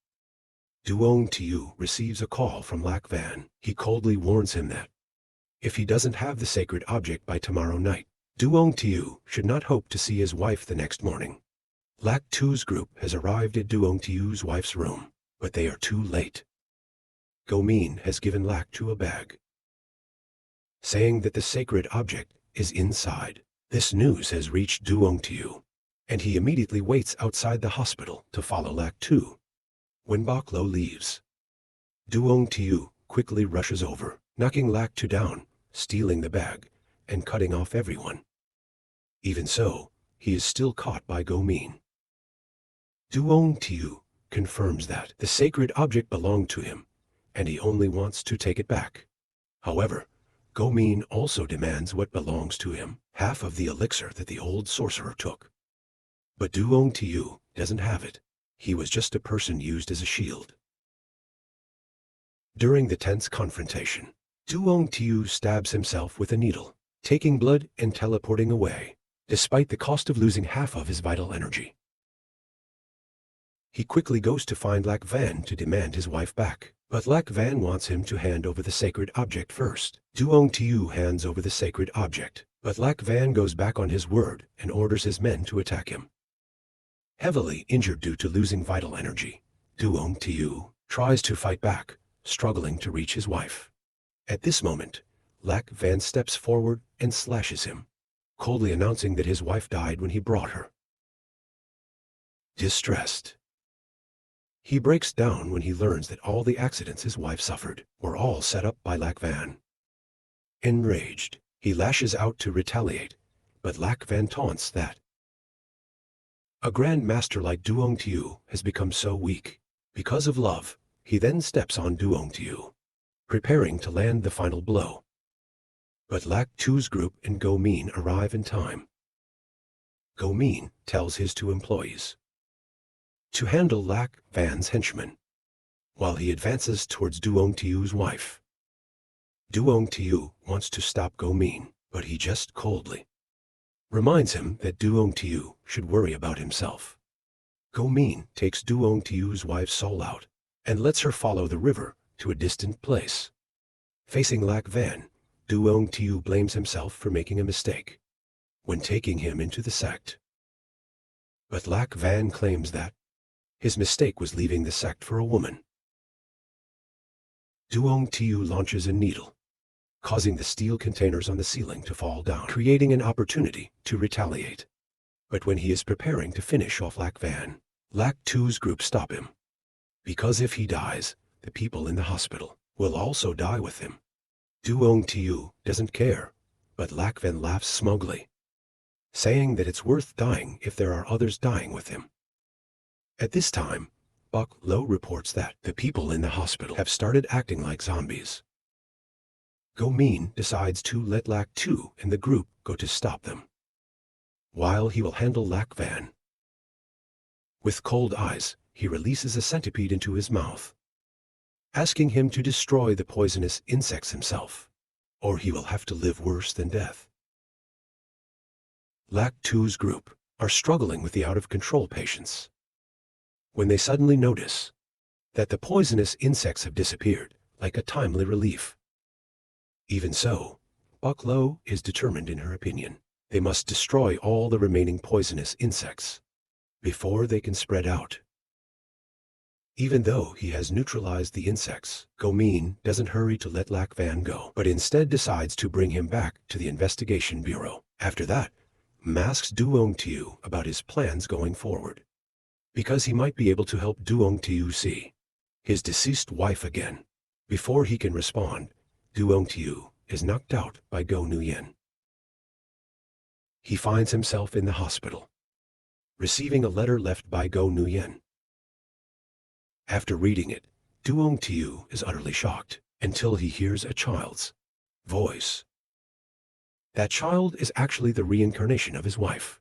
Duong Tiu receives a call from Lak Van. He coldly warns him that if he doesn't have the sacred object by tomorrow night, Duong Tiu should not hope to see his wife the next morning. Lak Tu's group has arrived at Duong Tiu's wife's room, but they are too late. Go Min has given Lak Tu a bag, saying that the sacred object is inside. This news has reached Duong-tu, and he immediately waits outside the hospital to follow Lak-Tu. When Bok-lo leaves, Duong-tu quickly rushes over, knocking Lak-Tu down, stealing the bag, and cutting off everyone. Even so, he is still caught by Go-min. Duong-tu confirms that the sacred object belonged to him, and he only wants to take it back. However, Go-min also demands what belongs to him, half of the elixir that the old sorcerer took. But Duong-tu doesn't have it. He was just a person used as a shield. During the tense confrontation, Duong-tu stabs himself with a needle, taking blood and teleporting away, despite the cost of losing half of his vital energy. He quickly goes to find Lak Van to demand his wife back, but Lak Van wants him to hand over the sacred object first. Duong-tu hands over the sacred object, but Lak Van goes back on his word and orders his men to attack him. Heavily injured due to losing vital energy, Duong-tu tries to fight back, struggling to reach his wife. At this moment, Lak Van steps forward and slashes him, coldly announcing that his wife died when he brought her. Distressed, he breaks down when he learns that all the accidents his wife suffered were all set up by Lak Van. Enraged, he lashes out to retaliate, but Lak Van taunts that a grand master like Duong-tu has become so weak. Because of love, he then steps on Duong-tu, preparing to land the final blow. But Lak-tu's group and Go-min arrive in time. Go-min tells his two employees to handle Lak Van's henchmen, while he advances towards Duong-tu's wife. Duong-tu wants to stop Go-min, but he just coldly reminds him that Duong-tu should worry about himself. Go-min takes Duong-tu's wife's soul out and lets her follow the river to a distant place. Facing Lak Van, Duong-tu blames himself for making a mistake when taking him into the sect. But Lak Van claims that his mistake was leaving the sect for a woman. Duong-tu launches a needle, causing the steel containers on the ceiling to fall down, creating an opportunity to retaliate. But when he is preparing to finish off Lak Van, Lak-tu's group stop him. Because if he dies, the people in the hospital will also die with him. Duong-tu doesn't care, but Lak Van laughs smugly, saying that it's worth dying if there are others dying with him. At this time, Bok-lo reports that the people in the hospital have started acting like zombies. Go-min decides to let Lak-tu and the group go to stop them, while he will handle Lak Van. With cold eyes, he releases a centipede into his mouth, asking him to destroy the poisonous insects himself, or he will have to live worse than death. Lak-tu's group are struggling with the out-of-control patients, when they suddenly notice that the poisonous insects have disappeared, like a timely relief. Even so, Bok-lo is determined in her opinion. They must destroy all the remaining poisonous insects before they can spread out. Even though he has neutralized the insects, Go-min doesn't hurry to let Lak Van go, but instead decides to bring him back to the investigation bureau. After that, asks Duong-tu about his plans going forward, because he might be able to help Duong-tu see his deceased wife again. Before he can respond, Duong-tu is knocked out by Go-nu-yen. He finds himself in the hospital, receiving a letter left by Go-nu-yen. After reading it, Duong-tu is utterly shocked until he hears a child's voice. That child is actually the reincarnation of his wife,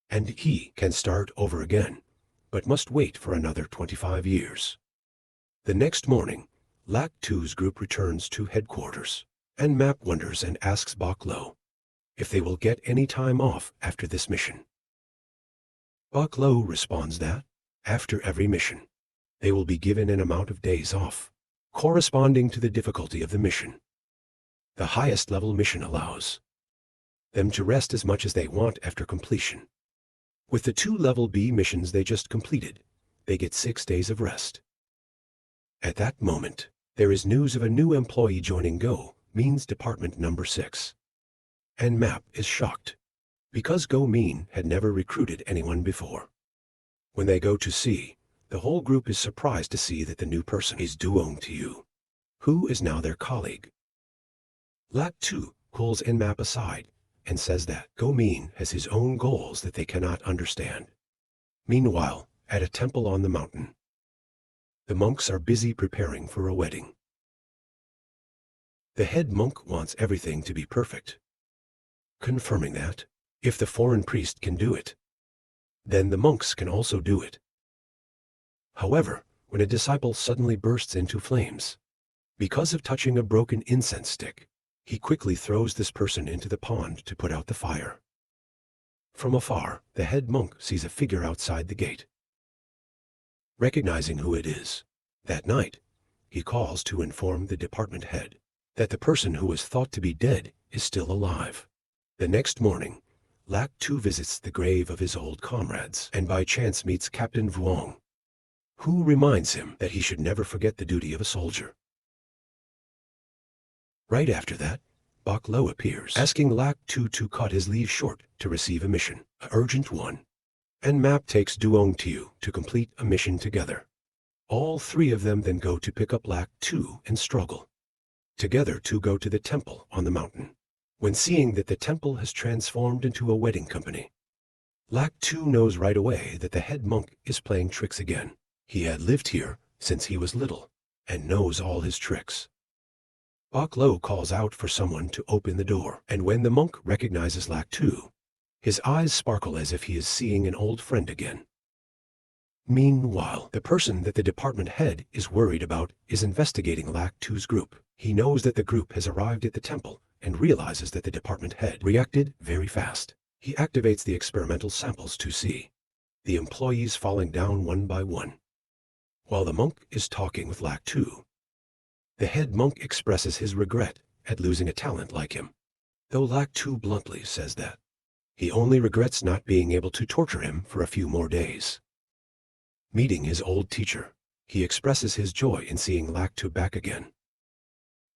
and he can start over again, but must wait for another 25 years. The next morning, Lak-tu's group returns to headquarters, and Map wonders and asks Bok-lo if they will get any time off after this mission. Bok-lo responds that, after every mission, they will be given an amount of days off, corresponding to the difficulty of the mission. The highest level mission allows them to rest as much as they want after completion. With the 2 level B missions they just completed, they get 6 days of rest. At that moment, there is news of a new employee joining Go means department number 6. And Map is shocked, because Go Mean had never recruited anyone before. When they go to see, the whole group is surprised to see that the new person is Duong Tiu, who is now their colleague. Lak Tu pulls Map aside and says that Go Mean has his own goals that they cannot understand. Meanwhile, at a temple on the mountain, the monks are busy preparing for a wedding. The head monk wants everything to be perfect, confirming that, if the foreign priest can do it, then the monks can also do it. However, when a disciple suddenly bursts into flames, because of touching a broken incense stick, he quickly throws this person into the pond to put out the fire. From afar, the head monk sees a figure outside the gate. Recognizing who it is, that night, he calls to inform the department head that the person who was thought to be dead is still alive. The next morning, Lak Tu visits the grave of his old comrades and by chance meets Captain Vuong, who reminds him that he should never forget the duty of a soldier. Right after that, Bok Lo appears, asking Lak Tu to cut his leave short to receive a mission, an urgent one. And Map takes Duong Tiu to complete a mission together. All three of them then go to pick up Lak Tu and struggle together to go to the temple on the mountain. When seeing that the temple has transformed into a wedding company, Lak Tu knows right away that the head monk is playing tricks again. He had lived here since he was little and knows all his tricks. Bok Lo calls out for someone to open the door, and when the monk recognizes Lak Tu, his eyes sparkle as if he is seeing an old friend again. Meanwhile, the person that the department head is worried about is investigating Lak Tu's group. He knows that the group has arrived at the temple and realizes that the department head reacted very fast. He activates the experimental samples to see the employees falling down one by one. While the monk is talking with Lak Tu, the head monk expresses his regret at losing a talent like him, though Lak Tu bluntly says that he only regrets not being able to torture him for a few more days. Meeting his old teacher, he expresses his joy in seeing Lak Tu back again,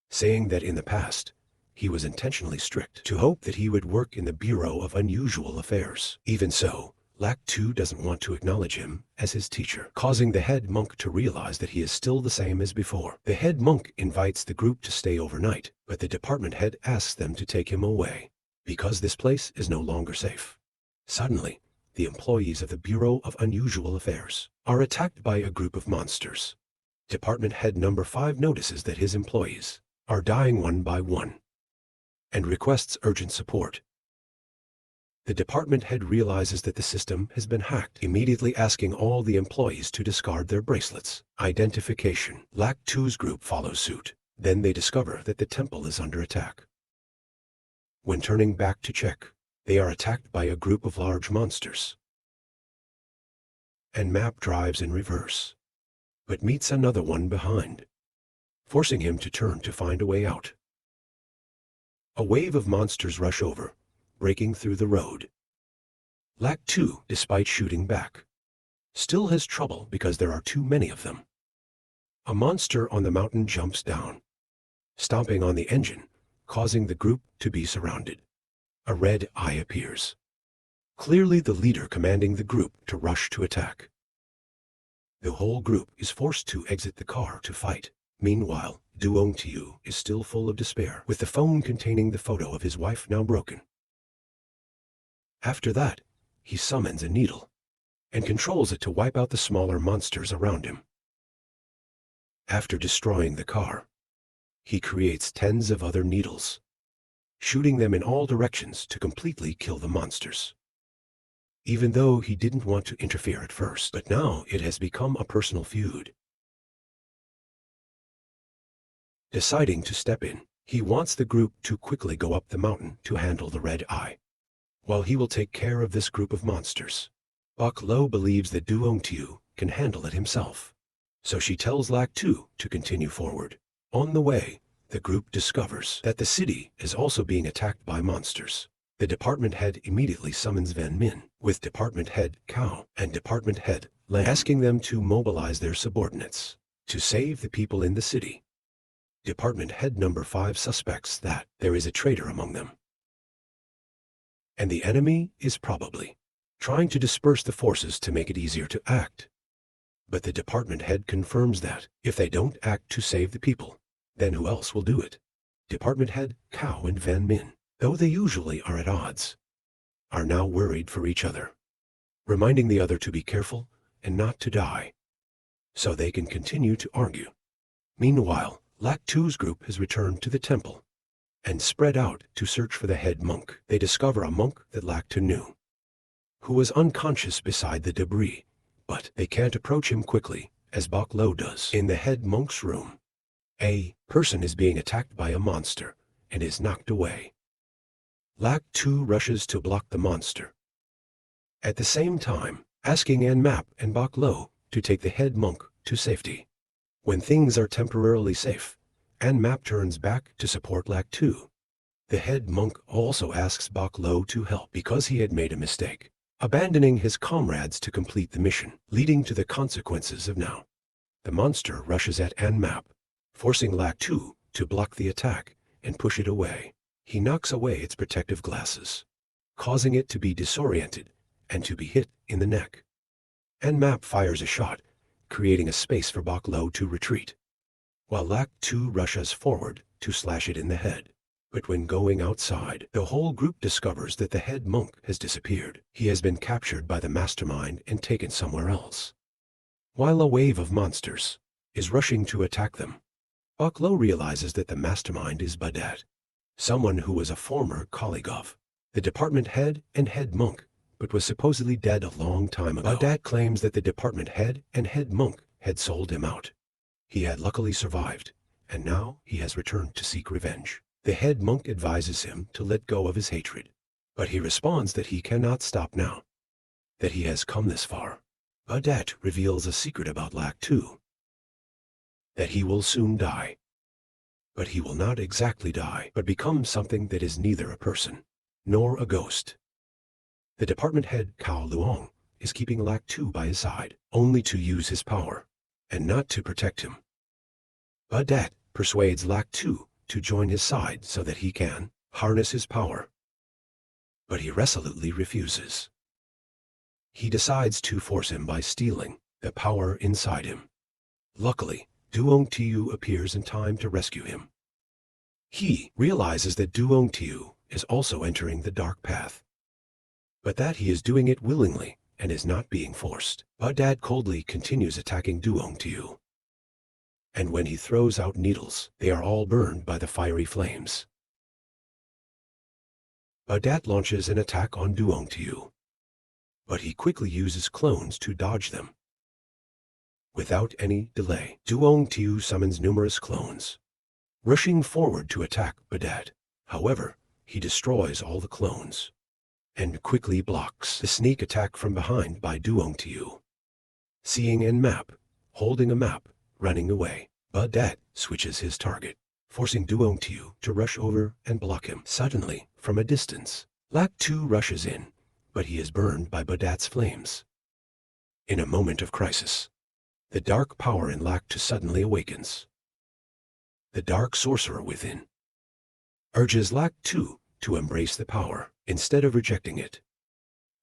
saying that in the past, he was intentionally strict to hope that he would work in the Bureau of Unusual Affairs. Even so, Lak Tu doesn't want to acknowledge him as his teacher, causing the head monk to realize that he is still the same as before. The head monk invites the group to stay overnight, but the department head asks them to take him away, because this place is no longer safe. Suddenly, the employees of the Bureau of Unusual Affairs are attacked by a group of monsters. Department head number 5 notices that his employees are dying one by one and requests urgent support. The department head realizes that the system has been hacked, immediately asking all the employees to discard their bracelets. Identification. Lak Tu's group follows suit. Then they discover that the temple is under attack. When turning back to check, they are attacked by a group of large monsters. And Map drives in reverse, but meets another one behind, forcing him to turn to find a way out. A wave of monsters rush over, breaking through the road. Lak Tu, despite shooting back, still has trouble because there are too many of them. A monster on the mountain jumps down, stomping on the engine, causing the group to be surrounded. A red eye appears, clearly the leader commanding the group to rush to attack. The whole group is forced to exit the car to fight. Meanwhile, Duong Tiu is still full of despair, with the phone containing the photo of his wife now broken. After that, he summons a needle and controls it to wipe out the smaller monsters around him. After destroying the car, he creates tens of other needles, shooting them in all directions to completely kill the monsters. Even though he didn't want to interfere at first, but now it has become a personal feud. Deciding to step in, he wants the group to quickly go up the mountain to handle the red eye, while he will take care of this group of monsters. Bok Lo believes that Duong Tiu can handle it himself, so she tells Lak Tu to continue forward. On the way, the group discovers that the city is also being attacked by monsters. The department head immediately summons Van Min, with department head Cao and department head Lang, asking them to mobilize their subordinates to save the people in the city. Department Head Number 5 suspects that there is a traitor among them. And the enemy is probably trying to disperse the forces to make it easier to act. But the department head confirms that if they don't act to save the people, then who else will do it? Department Head Cow and Van Min, though they usually are at odds, are now worried for each other, reminding the other to be careful and not to die, so they can continue to argue. Meanwhile, Lac 2's group has returned to the temple and spread out to search for the head monk. They discover a monk that Lac 2 knew, who was unconscious beside the debris, but they can't approach him quickly, as Bok Lo does. In the head monk's room, a person is being attacked by a monster and is knocked away. Lac 2 rushes to block the monster, at the same time asking Map and Bok Lo to take the head monk to safety. When things are temporarily safe, Map turns back to support Lac 2. The head monk also asks Bok Lo to help because he had made a mistake, abandoning his comrades to complete the mission, leading to the consequences of now. The monster rushes at Map, forcing Lac 2 to block the attack and push it away. He knocks away its protective glasses, causing it to be disoriented and to be hit in the neck. Map fires a shot, creating a space for Bok Lo to retreat, while Lac 2 rushes forward to slash it in the head. But when going outside, the whole group discovers that the head monk has disappeared. He has been captured by the mastermind and taken somewhere else. While a wave of monsters is rushing to attack them, Bok Lo realizes that the mastermind is Badat, someone who was a former colleague of the department head and head monk, but was supposedly dead a long time ago. Badat claims that the department head and head monk had sold him out. He had luckily survived, and now he has returned to seek revenge. The head monk advises him to let go of his hatred, but he responds that he cannot stop now, that he has come this far. Badat reveals a secret about Lac 2, that he will soon die. But he will not exactly die, but become something that is neither a person nor a ghost. The department head Cao Luong is keeping Lac 2 by his side, only to use his power, and not to protect him. Badat persuades Lac 2 to join his side so that he can harness his power. But he resolutely refuses. He decides to force him by stealing the power inside him. Luckily, Duong Tiu appears in time to rescue him. He realizes that Duong Tiu is also entering the dark path, but that he is doing it willingly and is not being forced. Badat coldly continues attacking Duong Tiu, and when he throws out needles, they are all burned by the fiery flames. Badat launches an attack on Duong Tiu, but he quickly uses clones to dodge them. Without any delay, Duong Tiu summons numerous clones, rushing forward to attack Badat. However, he destroys all the clones, and quickly blocks the sneak attack from behind by Duong Tiu. Seeing Map holding a map, running away, Badat switches his target, forcing Duong Tiu to rush over and block him. Suddenly, from a distance, Lac 2 rushes in, but he is burned by Badat's flames. In a moment of crisis, the dark power in Lac 2 suddenly awakens. The dark sorcerer within urges Lac 2 to embrace the power instead of rejecting it.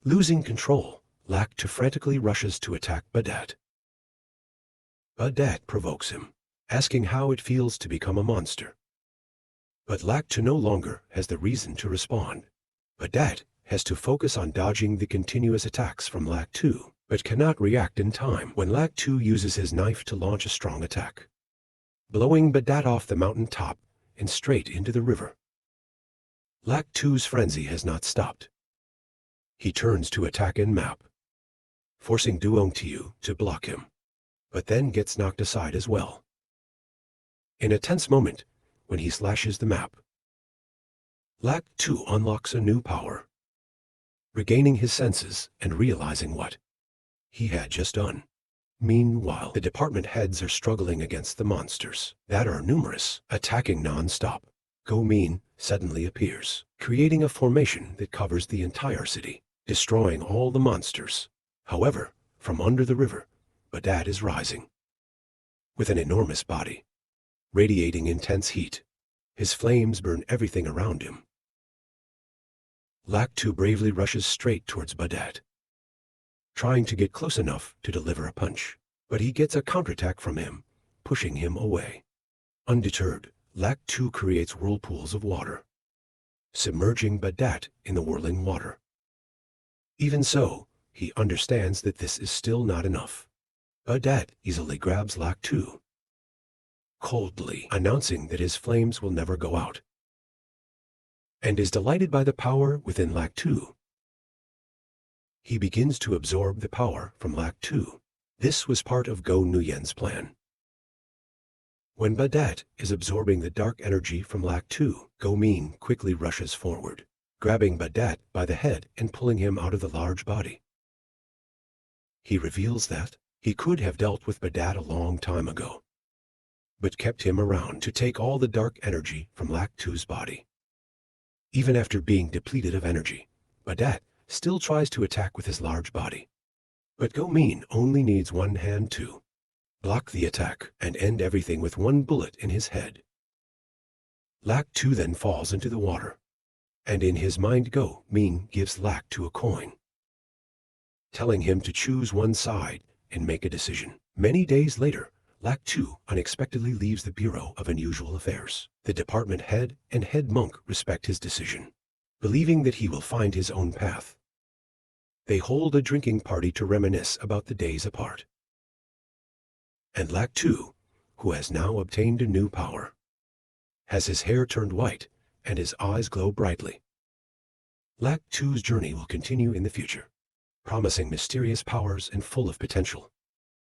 Losing control, Lac 2 frantically rushes to attack Badat. Badat provokes him, asking how it feels to become a monster. But Lac 2 no longer has the reason to respond. Badat has to focus on dodging the continuous attacks from Lac 2, but cannot react in time when Lac 2 uses his knife to launch a strong attack, blowing Badat off the mountain top and straight into the river. Lac 2's frenzy has not stopped. He turns to attack Map, forcing Duong Tiu to block him, but then gets knocked aside as well. In a tense moment, when he slashes the map, Lac 2 unlocks a new power, regaining his senses and realizing what he had just done. Meanwhile, the department heads are struggling against the monsters that are numerous, attacking non-stop. Go Min suddenly appears, creating a formation that covers the entire city, destroying all the monsters. However, from under the river, Badat is rising, with an enormous body, radiating intense heat. His flames burn everything around him. Lac 2 bravely rushes straight towards Badet, trying to get close enough to deliver a punch, but he gets a counterattack from him, pushing him away. Undeterred, Lac 2 creates whirlpools of water, submerging Badet in the whirling water. Even so, he understands that this is still not enough. Badet easily grabs Lac 2, coldly announcing that his flames will never go out, and is delighted by the power within Lac 2. He begins to absorb the power from Lac 2. This was part of Go Nuyen's plan. When Badet is absorbing the dark energy from Lac 2, Go Min quickly rushes forward, grabbing Badet by the head and pulling him out of the large body. He reveals that he could have dealt with Badet a long time ago, but kept him around to take all the dark energy from Lac 2's body. Even after being depleted of energy, Badet still tries to attack with his large body. But Go Min only needs one hand to block the attack and end everything with one bullet in his head. Lac 2 then falls into the water, and in his mind Go Min gives Lac 2 a coin, telling him to choose one side and make a decision. Many days later, Lac 2 unexpectedly leaves the Bureau of Unusual Affairs. The department head and head monk respect his decision, believing that he will find his own path. They hold a drinking party to reminisce about the days apart. And Lac 2, who has now obtained a new power, has his hair turned white and his eyes glow brightly. Lac 2's journey will continue in the future, promising mysterious powers and full of potential.